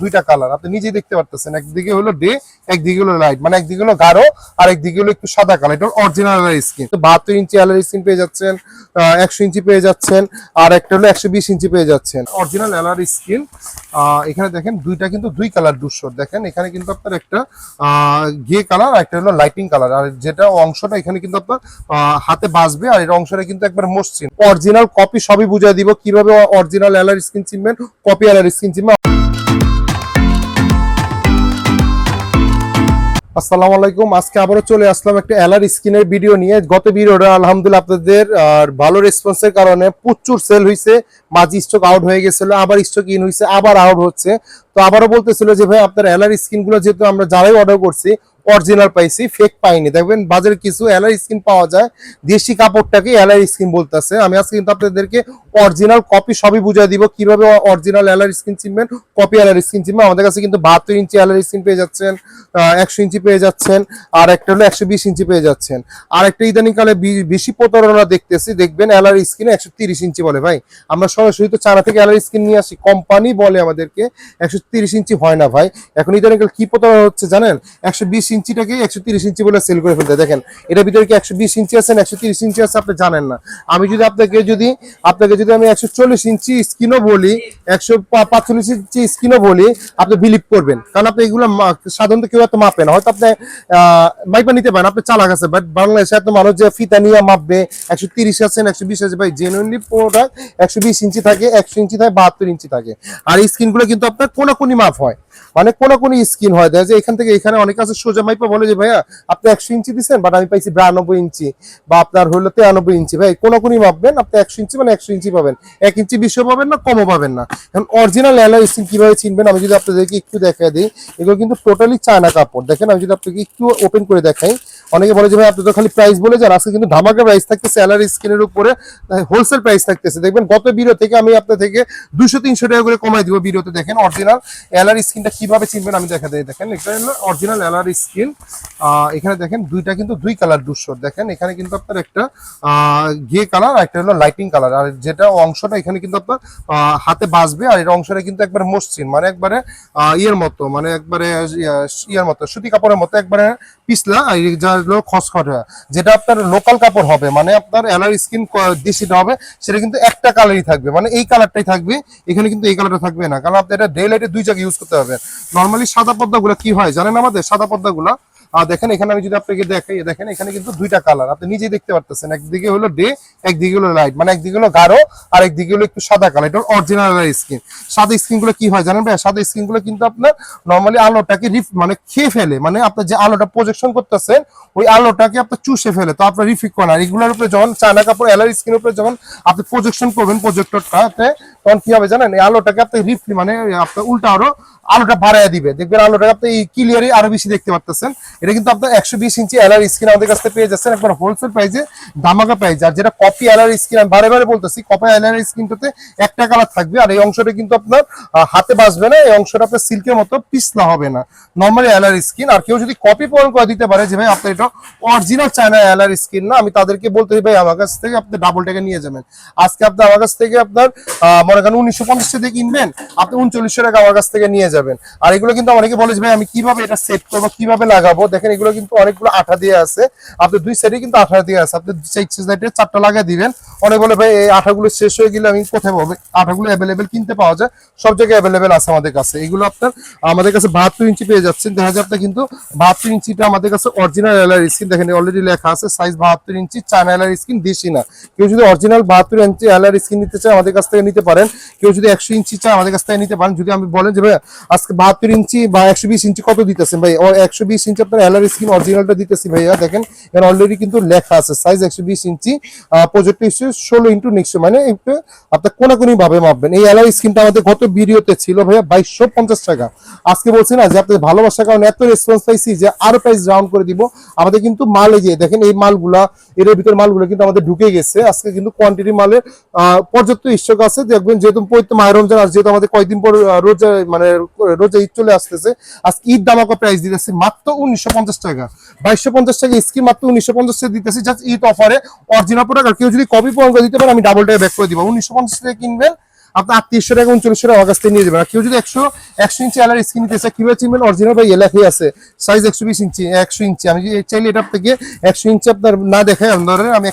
দুইটা কালার আপনি নিজেই দেখতে পারতেছেন, একদিকে হলো ডে, একদিকে হলো লাইট, মানে একদিকে হলো গাঢ় আর একদিকে হলো একটু সাদা কালার। এটা অরিজিনাল স্কিন। 72 ইঞ্চি এলআর স্ক্রিন পেয়ে যাচ্ছেন, 100 ইঞ্চি পেয়ে যাচ্ছেন, আর একটা হলো 120 ইঞ্চি পেয়ে যাচ্ছেন। Original LR screen. এখানে দেখেন দুইটা কিন্তু দুই কালার দুশোর, দেখেন এখানে কিন্তু আপনার একটা গ্রে কালার আর একটা হলো লাইটিং কালার, আর যেটা অংশটা এখানে কিন্তু আপনার হাতে বাজবে, আর এর অংশটা কিন্তু একবার মসৃণ। অরিজিনাল কপি সবই বুঝিয়ে দিব কিভাবে অরিজিনাল এলআর স্ক্রিন চিনবেন, কপি এলআর স্ক্রিন চিনবেন। আসসালামু আলাইকুম, আজকে আবারও চলে আসলাম একটা এলআর স্ক্রিনের ভিডিও নিয়ে। গত ভিডিওটা আলহামদুলিল্লাহ আপনাদের ভালো রেসপন্সের কারণে প্রচুর সেল হয়েছে, মাঝে স্টক আউট হয়ে গেছিল, আবার স্টক ইন হয়েছে, আবার আউট হচ্ছে। তো আবারও বলতেছিল যে ভাই আপনার এলআর স্ক্রিন গুলো যেহেতু আমরা যারাই অর্ডার করছি অরিজিনাল পাইছি, ফেক পাইনি। দেখবেন বাজারে কিছু এলআর স্ক্রিন পাওয়া যায়, দেশি কাপড়টাকে এলআর স্ক্রিন বলতেছে। আমি আজকে কিন্তু আপনাদেরকে অরিজিনাল কপি সবই বুঝিয়ে দিব কিভাবে অরিজিনাল এলআর স্ক্রিন চিনবেন, কপি এলআর স্ক্রিন চিনবেন। আমাদের কাছে কিন্তু 72 ইঞ্চি এলআর স্ক্রিন পেয়ে যাচ্ছেন, 100 ইঞ্চি পেয়ে যাচ্ছেন, আর একটা হলো 120 ইঞ্চি পেয়ে যাচ্ছেন। আর একটা ইদানিং কালে বেশি প্রতারণা দেখতেছি, দেখবেন এলআর স্ক্রিনে 130 ইঞ্চি বলে। ভাই আমরা সরাসরি তো চায়না থেকে এলআর স্ক্রিন নিয়ে আসি, কোম্পানি বলে আমাদেরকে 130 ইঞ্চি হয় না ভাই। এখন ইদানিং কালে কি প্রতারণা হচ্ছে জানেন, 120 ইঞ্চিটাকে 130 ইঞ্চি বলে সেল করে ফেলতে। দেখেন এটার ভিতরে কি 120 ইঞ্চি আছে, 130 ইঞ্চি আছে, আপনি জানেন না। আমি যদি আপনাকে যদি আমি 140 ইঞ্চি স্ক্রিনও বলি, 145 ইঞ্চি স্ক্রিনও বলি, আপনি বিলিভ করবেন, কারণ আপনি এগুলো সাধারণত কেউ এত মাপে না। হয়তো আপনি মাইপা নিতে পারেন, আপনি চালাক আছে, বাট বাংলাদেশে এত মানুষ যে ফিতা নিয়ে মাপবে 130 আছেন 120 আছে। ভাই জেনুইনলি প্রোডাক্ট 120 ইঞ্চি থাকে, 100 ইঞ্চি থাকে, 72 ইঞ্চি থাকে। আর এই স্ক্রিনগুলো কিন্তু আপনার কোনাকুনি মাপ হয়, মানে কোনাকুনি স্ক্রিন হয়। দেখা যায় এখান থেকে এখানে অনেক আছে সোজা মাইপা বলে যে ভাইয়া আপনি 100 ইঞ্চি দিচ্ছেন, বাট আমি পাইছি 92 ইঞ্চি বা আপনার হলো 93 ইঞ্চি। ভাই কোনাকুনি মাপবেন, আপনি 100 ইঞ্চি মানে 100 ইঞ্চি পাবেন, 1 ইঞ্চি বেশিও পাবেন না, কমও পাবেন না। এখন অরিজিনাল এলআর স্ক্রিন কিভাবে চিনবেন আমি যদি আপনাদেরকে একটু দেখাই দিই। এগুলো কিন্তু টোটালি চায়না কাপড়। দেখেন আমি যদি আপনাকে একটু ওপেন করে দেখাই, অনেকে বলে যে ভাই আপনি তো খালি প্রাইস বলে যান, আজকে কিন্তু ধামাকা প্রাইস থাকতেছে এলআর স্ক্রিনের উপরে, হোলসেল প্রাইস থাকতেছে। দেখবেন গত ভিডিও থেকে আমি আপনার থেকে 200-300 টাকা করে কমাই দিব ভিডিওতে। দেখেন অরিজিনাল এলআর স্ক্রিনটা কিভাবে চিনবেন আমি দেখা দিই। দেখেন এটা হলো অরিজিনাল এলআর স্ক্রিন। এখানে দেখেন দুইটা কিন্তু দুই কালার দুশোর, দেখেন এখানে কিন্তু আপনার একটা গ্রে কালার আর একটা হলো লাইটিং কালার, আর যেটা অংশটা এখানে কিন্তু আপনার হাতে বাজবে, আর এর অংশটা কিন্তু একবারে মসৃণ, মানে একবারে ইয়ের মতো, মানে একবারে ইয়ের মতো, সুতি কাপড়ের মতো, একবারে পিছলা, যা হলো খসখসে। যেটা আপনার লোকাল কাপড় হবে, মানে আপনার এলআর স্ক্রিন দেশিটা হবে, সেটা কিন্তু একটা কালারই থাকবে, মানে এই কালারটাই থাকবে। এখানে কিন্তু এই কালারটা থাকবে না, কারণ আপনি এটা ডে লাইটে দুই জায়গায় ইউজ করতে হবে। নর্মালি সাদা পর্দাগুলো কি হয় জানেন, আমাদের সাদা পর্দাগুলো দেখেন এখানে আমি যদি আপনাকে দেখাই, দেখেন এখানে কিন্তু দুইটা কালার আপনি নিজেই দেখতে পারতেছেন, একদিকে হলো ডে, একদিকে হলো লাইট, মানে একদিকে হলো গাঢ় আর একদিকে হলো একটু সাদা কালার। এটা অরিজিনাল স্ক্রিন। সাদা স্ক্রিন গুলো কি হয় জানেন ভাই, সাদা স্ক্রিন গুলো কিন্তু আপনার নর্মালি আলোটাকে মানে খেয়ে ফেলে, মানে আপনার যে আলোটা প্রজেকশন করতেছেন ওই আলোটাকে আপনার চুষে ফেলে, তো আপনার রিফ্লেক্ট করে না। এগুলোর উপরে যখন চায়না কাপড় এলআর স্ক্রিনের উপরে যখন আপনি প্রজেকশন করবেন প্রজেক্টরটাতে, তখন কি হবে জানেন, এই আলোটাকে আপনি রিফ্লেক্ট মানে আপনার উল্টা আরো আলোটা বাড়ায় দিবে। দেখবেন আলোটাকে আপনি ক্লিয়ারলি আরো বেশি দেখতে পারতেছেন। এটা কিন্তু আপনার 120 ইঞ্চি এলআর স্ক্রিন আমাদের কাছ থেকে পেয়ে যাচ্ছেন একবার হোলসেল প্রাইসে, ধামাকা প্রাইস। আর যেটা কপি এলআর স্ক্রিন, আমি বারে বারে বলতেছি, কপি এলআর স্ক্রিনটাতে একটা কালার থাকবে, আর এই অংশটা কিন্তু আপনার হাতে বাজবে না, এই অংশটা আপনার সিল্কের মতো পিছলা হবে না, নর্মালি এলআর স্ক্রিন। আর কেউ যদি কপি পূরণ করে দিতে পারে যে ভাই আপনার এটা অরিজিনাল চায়না এলআর স্ক্রিন না, আমি তাদেরকে বলতে ভাই আমার কাছ থেকে আপনি ডাবল টাকা নিয়ে যাবেন। আজকে আপনি আমার কাছ থেকে আপনার মনে করেন 1950 টাকা কিনবেন, আপনি 3900 টাকা আমার কাছ থেকে নিয়ে যাবেন। আর এগুলো কিন্তু অনেকে বলে যে ভাই আমি কিভাবে এটা সেট করবো, কিভাবে লাগাবো। দেখেন এগুলো কিন্তু অনেকগুলো আঠা দিয়ে আছে, আপনি দুই সাইডে কিন্তু আঠা দিয়ে আছে, আপনি সাইডে 4টা লাগিয়ে দিবেন। অনেক বলে ভাই এই আঠাগুলো শেষ হয়ে গেলে আমি কোথায় পাবো, আঠাগুলো অ্যাভেলেবেল কিনতে পাওয়া যায়, সব জায়গায় অ্যাভেলেবেল আছে আমাদের কাছে। এগুলো আপনার আমাদের কাছে 72 ইঞ্চি পেয়ে যাচ্ছেন। দেখা যায় আপনার কিন্তু 72 ইঞ্চিটা আমাদের কাছে অরিজিনাল এলআর স্ক্রিন। দেখেন অলরেডি লেখা আছে সাইজ 72 ইঞ্চি, চায়না এলআর স্ক্রিন, দেশি না। কেউ যদি অরিজিনাল 72 ইঞ্চি এলআর স্ক্রিন নিতে চায় আমাদের কাছ থেকে নিতে পারেন, কেউ যদি 100 ইঞ্চি চায় আমাদের কাছ থেকে নিতে পারেন। যদি আমি বলেন যে ভাই আজকে 72 ইঞ্চি বা 120 ইঞ্চি কত দিতেছেন ভাই, 120 ইঞ্চি আপনার এলআর স্ক্রিন অরিজিনালটা দিতেছি ভাইয়া। দেখেন এখানে অলরেডি কিন্তু লেখা আছে সাইজ 120 ইঞ্চি, প্রজেক্ট ইস্যু 16x9, মানে একটু আপনার কোনাকুনি ভাবে মাপবেন। এই এলআর স্ক্রিনটা আমাদের গত ভিডিওতে ছিল ভাইয়া 2250 টাকা। আজকে বলছি না যে আপনাদের ভালোবাসার কারণে এত রেসপন্স পাইছি যে আরো প্রাইস রাউন্ড করে দিব। আমাদের কিন্তু মাল এই যে দেখেন এই মালগুলা, এর ভিতর মালগুলো কিন্তু আমাদের ঢুকে গেছে। আজকে কিন্তু কোয়ান্টিটি মালের পর্যাপ্ত স্টক আছে। দেখবেন যেহেতু পবিত্র মাহে রমজান, আর যেহেতু আমাদের কয়েকদিন পর রোজা, মানে রোজা ঈদ চলে আসতেছে, আজকে ঈদ ধামাকা প্রাইস দিতেছি মাত্র 1950 টাকা। 2250 টাকা স্কিম মাত্র 1950 টাকা দিতেছি, জাস্ট ঈদ অফারে অরিজিনাল প্রোডাক্ট। আর কেউ যদি কপি পূরণ করে দিতে পারে আমি ডাবল টাকা ব্যাক করে দিব। 1950 টাকা কিনবেন, আপনার 3800 টাকা 3900 টাকা আমার কাছ থেকে নিয়ে যাবেন। আর কেউ যদি 100 ইঞ্চি এলআর স্ক্রিন নিতে চায় কিভাবে চিনবেন? অরিজিনাল ভাই লেখাই আছে সাইজ 120 ইঞ্চি 100 ইঞ্চি। আমি চাইলে এটা থেকে 100 ইঞ্চি আপনার না দেখায় ধরেন আমি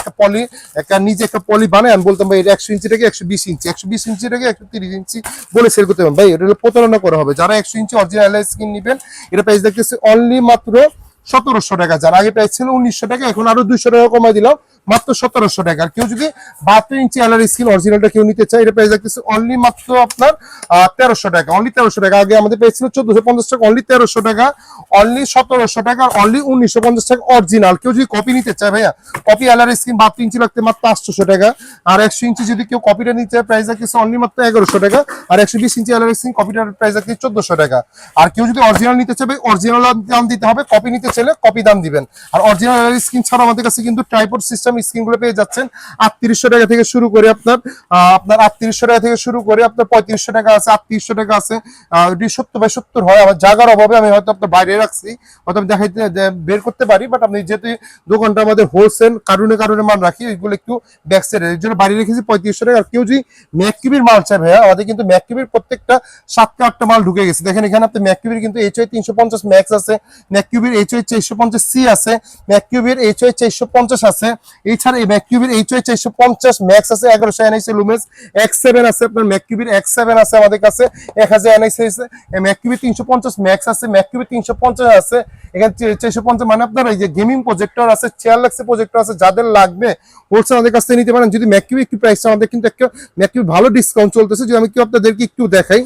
একটা নিজে একটা পলি বানাই আমি বলতাম ভাই এটা 100 ইঞ্চি থেকে 120 ইঞ্চি 120 ইঞ্চি থেকে 130 ইঞ্চি বলে সেল করতে পারবেন। ভাই এটা প্রতারণা করা হবে। যারা 100 ইঞ্চি অরিজিনাল এলআর স্ক্রিন নেবেন এটা প্রাইস দেখতেছে অনলি মাত্র 1700 টাকা। যার আগে প্রাইস ছিল 1900 টাকা, এখন আরো 200 টাকা কমাই দিলাম মাত্র 1700 টাকা। আর কেউ যদি 72 ইঞ্চি এলআর স্ক্রিন অরিজিনালটা কেউ নিতে চায় এটা প্রাইস দেখতেছে অনলি মাত্র আপনার 1300 টাকা, অনলি 1300 টাকা। আগে আমাদের প্রাইস ছিল 1450 টাকা, অনলি 1300 টাকা, অনলি 1700 টাকা, অনলি 1950 টাকা অরিজিনাল। কেউ যদি কপি নিতে চায় ভাইয়া কপি এলআর স্ক্রিন 72 ইঞ্চি লাগতে মাত্র 800 টাকা। আর 100 ইঞ্চি যদি কেউ কপিটা নিতে চায় প্রাইস দেখতেছে অনলি মাত্র 1100 টাকা। আর 120 ইঞ্চি এলআর স্ক্রিন কপিটার প্রাইস দেখতেছে 1400 টাকা। আর কেউ যদি অরিজিনাল নিতে চায় অরিজিনাল দাম দিতে হবে, কপি নিতে চাইলে কপি দাম দিবেন। আর অরিজিনাল স্ক্রিন ছাড়া আমাদের কাছে কিন্তু ট্রাইপড সিস্টেম স্ক্রিন গুলো পেয়ে যাচ্ছেন 3800 টাকা থেকে শুরু করে আপনার 3800 টাকা থেকে শুরু করে আপনার 3500 টাকা আছে, 3800 টাকা আছে। 70/70 হয়। আমার জায়গার অভাবে আমি হয়তো আপনার বাইরে রাখছি, হয়তো আমি দেখাইতে বের করতে পারি, বাট আপনি যেহেতু দোকানটা আমাদের হোলসেল কারণে মাল রাখি এগুলো একটু ব্যাক সাইডে এর জন্য বাইরে রেখেছি 3500 টাকা। আর কেউ যদি ম্যাককিবির মাল চায় ভাইয়া আমাদের কিন্তু ম্যাককিবির প্রত্যেকটা 7টা 8টা মাল ঢুকে গেছে। দেখেন এখানে আপনি ম্যাককিবির কিন্তু HY 350 ম্যাক্স আছে, ম্যাককিবির HY 450 সি আছে, ম্যাককিউবের HY 450 আছে। এছাড়া এই ম্যাককিউবের HY 450 ম্যাক্স আছে 1100 এনআইসি লুমেন্স, X7 আছে আপনার ম্যাককিউবের X7 আছে আমাদের কাছে 1000 এনআইসি আছে, ম্যাককিউবের 350 ম্যাক্স আছে, ম্যাককিউবের 350 আছে। এখানে 450 মানে আপনার এই যে গেমিং প্রজেক্টর আছে, চেয়ার লাক্সের প্রজেক্টর আছে, যাদের লাগবে হোলসেল আমাদের কাছ থেকে নিতে পারেন। যদি ম্যাককিউবের একটু প্রাইসটা আমাদের কিন্তু একটা ম্যাককিউবের ভালো ডিসকাউন্ট চলতেছে, যদি আমি কি আপনাদেরকে একটু দেখাই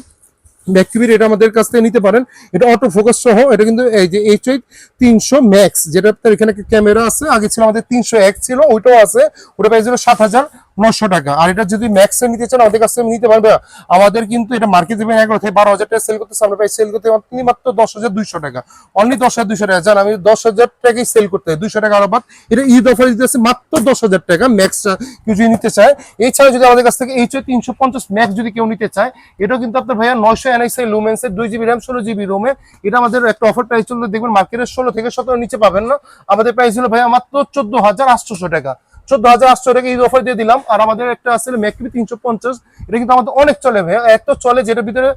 ম্যাককিউবির এটা আমাদের কাছ থেকে নিতে পারেন। এটা অটো ফোকাস সহ, এটা কিন্তু এই যে HY 300 ম্যাক্স যেটা আপনার এখানে ক্যামেরা আছে, আগে ছিল আমাদের 301 ছিল ওইটাও আছে, ওটা প্রাইস ছিল 7900 টাকা। আর এটা যদি ম্যাক্স এ নিতে চান আমাদের কাছ থেকে নিতে পারবে। আমাদের কিন্তু এটা মার্কেট দেবেন 11 থেকে 12000 টাকা সেল করতে, আমরা প্রাইস সেল করতে মাত্র 10200 টাকা, অনলি 10200 টাকা। জান আমি 10000 টাকাই সেল করতে 200 টাকা আরো বাদ। এটা ঈদ অফার দিতেছে মাত্র 10000 টাকা ম্যাক্সটা কেউ যদি নিতে চায়। এছাড়া যদি আমাদের কাছ থেকে HY 350 ম্যাক্স যদি কেউ নিতে চায় এটাও কিন্তু আপনার ভাইয়া 900 এনআইসি লুমেন্সের 2GB RAM 16GB রোমে, এটা আমাদের একটা অফার প্রাইস চলতে দেখবেন মার্কেটের 16 থেকে 17 নিচে পাবেন না। আমাদের প্রাইস হলো ভাইয়া মাত্র 14800 টাকা, 14800 টাকা ঈদ অফার দিয়ে দিলাম। আর আমাদের একটা আছে ম্যাককিবি 350, এটা কিন্তু আমাদের অনেক চলে ভাইয়া, এত চলে যেটার ভিতরে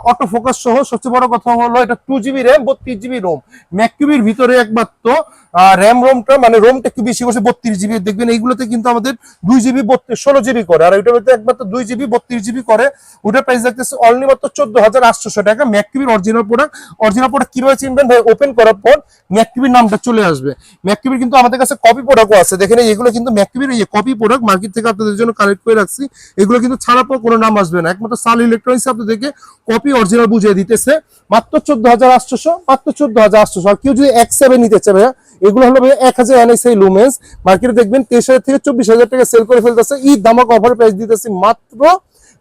অটো ফোকাস সহ। সবচেয়ে বড় কথা হলো এটা 2GB RAM 32GB রোম। ম্যাককিবির ভিতরে একমাত্র র্যাম রোমটা মানে রোমটা একটু বেশি করছে 32GB, দেখবেন এইগুলোতে কিন্তু আমাদের 2GB 16GB করে, আর ওইটার ভিতরে একমাত্র 2GB 32GB করে। ওটার প্রাইস দেখতেছে অনলি মাত্র 14800 টাকা। ম্যাককিবির অরিজিনাল প্রোডাক্ট কিভাবে চিনবেন ভাই? ওপেন করার পর ম্যাককিবির নামটা চলে আসবে। ম্যাককিবির কিন্তু আমাদের কাছে কপি প্রোডাক্টও আছে, দেখেন এগুলো কিন্তু ম্যাককিবির এই কপি প্রোডাক্ট মার্কেট থেকে আপনাদের জন্য কালেক্ট করে রাখছি। এগুলো কিন্তু ছাড়া পর কোনো নাম আসবে না, একমাত্র সাল ইলেকট্রনিক্স আপনাদেরকে কপি অরিজিনাল বুঝিয়ে দিতেছে মাত্র 14800, মাত্র 14800। আর কেউ যদি X7 নিতে চায় ভাইয়া এগুলো হলো ভাই 1000 এনআইসি লুমেন্স, মার্কেটে দেখবেন 23000 থেকে 24000 টাকা সেল করে ফেলতেছে। ঈদ ধামাকা অফার প্রাইস দিতেছি মাত্র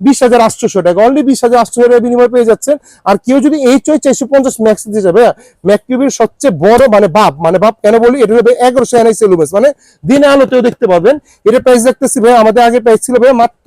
20800 টাকা, অনলি 20800 টাকা বিনিময় পেয়ে যাচ্ছেন। আর কেউ যদি HY 450 ম্যাক্স দিতে যাবে ম্যাককিউবির সবচেয়ে বড় মানে বাপ কেন বলি, এটা হবে 1100 এনআইসি লুমেন্স, মানে দিনে আলোতেও দেখতে পাবেন। এটা প্রাইস দেখতেছি ভাই আমাদের আগে প্রাইস ছিল ভাই মাত্র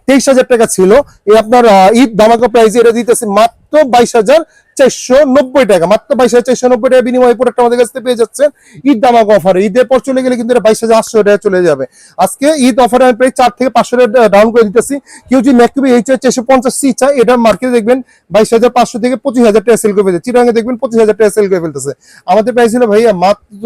23000 টাকা ছিল, এই আপনার ঈদ ধামাকা প্রাইস এটা দিতেছে মাত্র 22490 টাকা, মাত্র 22490 টাকা বিনিময় প্রোডাক্ট আমাদের কাছে পেয়ে যাচ্ছেন ঈদ ধামাকা অফারে। ঈদের পর চলে গেলে কিন্তু এটা 22800 টাকা চলে যাবে। আজকে ঈদ অফারে আমি প্রায় 4 থেকে 500 টাকা ডাউন করে দিতেছি। কেউ যদি ম্যাককিবি HY 450 সি চায় এটা মার্কেটে দেখবেন 22500 থেকে 25000 টাকা সেল করে ফেলতেছে, চিটাগাঙে দেখবেন 25000 টাকা সেল করে ফেলতেছে। আমাদের প্রাইস ছিল ভাইয়া মাত্র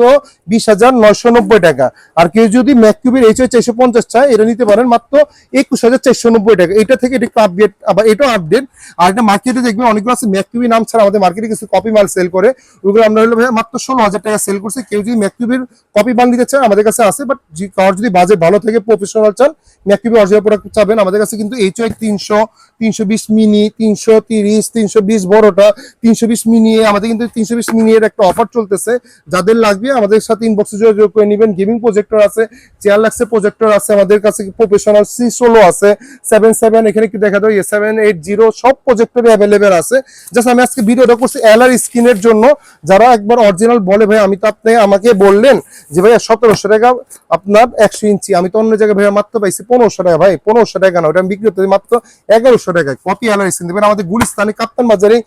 20990 টাকা। আর কেউ যদি ম্যাককিবির HY 450 চায় এটা নিতে পারেন মাত্র 21490 টাকা। এটা থেকে এটা আপডেট, আবার এটাও আপডেট। আর এটা মার্কেটে দেখবেন অনেকগুলো আছে ম্যাককিবি নাম ছাড়া আমাদের মার্কেটে কিছু কপি মাল সেল করে, ওগুলো আমরা হলো ভাইয়া মাত্র 16000 টাকা সেল করছি। কেউ যদি ম্যাককিবির কপি মাল নিতে চায় আমাদের কাছে আছে, বাট কার যদি বাজেট ভালো থেকে প্রফেশনাল চান ম্যাককিবি অরিজিনাল প্রোডাক্ট চাবেন আমাদের কাছে কিন্তু HY 300, 320 মিনি, 330, 320 বড়টা, 320 মিনি, আমাদের কিন্তু 320 মিনি এর একটা অফার চলতেছে। যাদের লাগবে আমাদের সাথে ইনবক্সে যোগাযোগ করে নেবেন। গেমিং প্রজেক্টর আছে, চেয়ার লাক্সের প্রজেক্টর আছে আমাদের কাছে, প্রফেশনাল C16 আছে, 77 এখানে কি দেখা দাও 780 সব প্রজেক্টরই অ্যাভেলেবেল আছে। জাস্ট আমি আজকে ভিডিওটা করছি এলআর স্কিনের জন্য, যারা একবার অরিজিনাল বলে ভাই আমি তো আপনি আমাকে বললেন যে ভাই 1700 টাকা আপনার 100 ইঞ্চি, আমি তো অন্য জায়গায় ভাইয়া মাত্র পাইছি 1500 টাকা। ভাই 1500 টাকা না, ওটা আমি বিক্রি করতে মাত্র 1100 টাকায়। কপি এলআর স্কিন দেবেন আমাদের গুলিস্তানি কাপ্তান বাজারে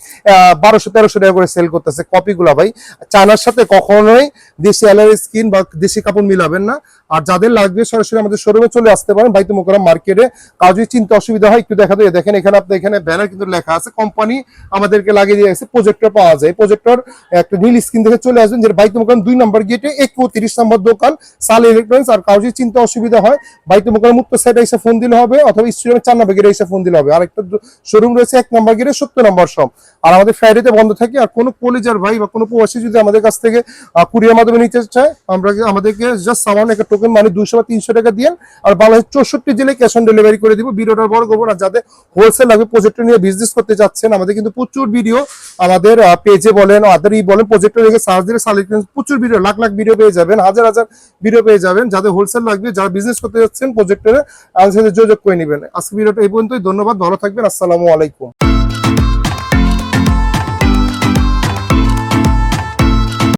1200-1300 টাকা করে সেল করতেছে কপিগুলা ভাই। চায়নার সাথে কখনোই দেশি এলআর স্কিন বা দেশি কাপড় মিলাবেন না। আর যাদের লাগবে সরাসরি আমাদের শোরুমে চলে আসতে পারেন, বাইতুল মোকাররম মার্কেটে। কাজ চিন্তা অসুবিধা হয় একটু দেখা দিয়ে দেখেন, এখানে আপনি এখানে ব্যানার কিন্তু লেখা আছে, কোম্পানি আমাদেরকে লাগিয়ে দিয়ে গেছে, প্রজেক্টর পাওয়া যায়। প্রজেক্টর একটা নীল স্ক্রিন দেখে চলে আসবেন, যেটা বাইতুল মোকাররম 2 নম্বর গেটে 31 নম্বর দোকান সাল ইলেকট্রনিক্স। আর কাজ চিন্তা অসুবিধা হয় বাইতুল মোকাররম মুক্ত সাইডে এসে ফোন দিলে হবে, অথবা স্টুডিয়ামে 4 নম্বর গেটে এসে ফোন দিলে হবে। আর একটা শোরুম রয়েছে 1 নম্বর গেটে 70 নম্বর শপ। আর আমাদের ফ্রাইডেতে বন্ধ থাকে। আর কোনো কলেজের ভাই বা কোনো প্রবাসী যদি আমাদের কাছ থেকে কুরিয়ার মাধ্যমে নিতে চায়, আমাদেরকে জাস্ট সামান্য একটা টোকেন মানে 200 বা 300 টাকা দিয়ে, আর বাংলাদেশ 64 জেলায় ক্যাশ অন ডেলিভারি করে দিব। ভিডিওটা বড় করবো না, যাদের হোলসেল লাগবে প্রজেক্টর নিয়ে বিজনেস করতে চাচ্ছেন, আমাদের কিন্তু প্রচুর ভিডিও আমাদের পেজে বলেন আদারই বলেন, প্রজেক্টর রেখে সার্চ দিলে প্রচুর ভিডিও, লাখ লাখ ভিডিও পেয়ে যাবেন, হাজার হাজার ভিডিও পেয়ে যাবেন। যাদের হোলসেল লাগবে, যারা বিজনেস করতে যাচ্ছেন প্রজেক্টরে, আমাদের সাথে যোগাযোগ করে নেবেন। আজকে ভিডিওটা এই পর্যন্তই। ধন্যবাদ, ভালো থাকবেন, আসসালামু আলাইকুম।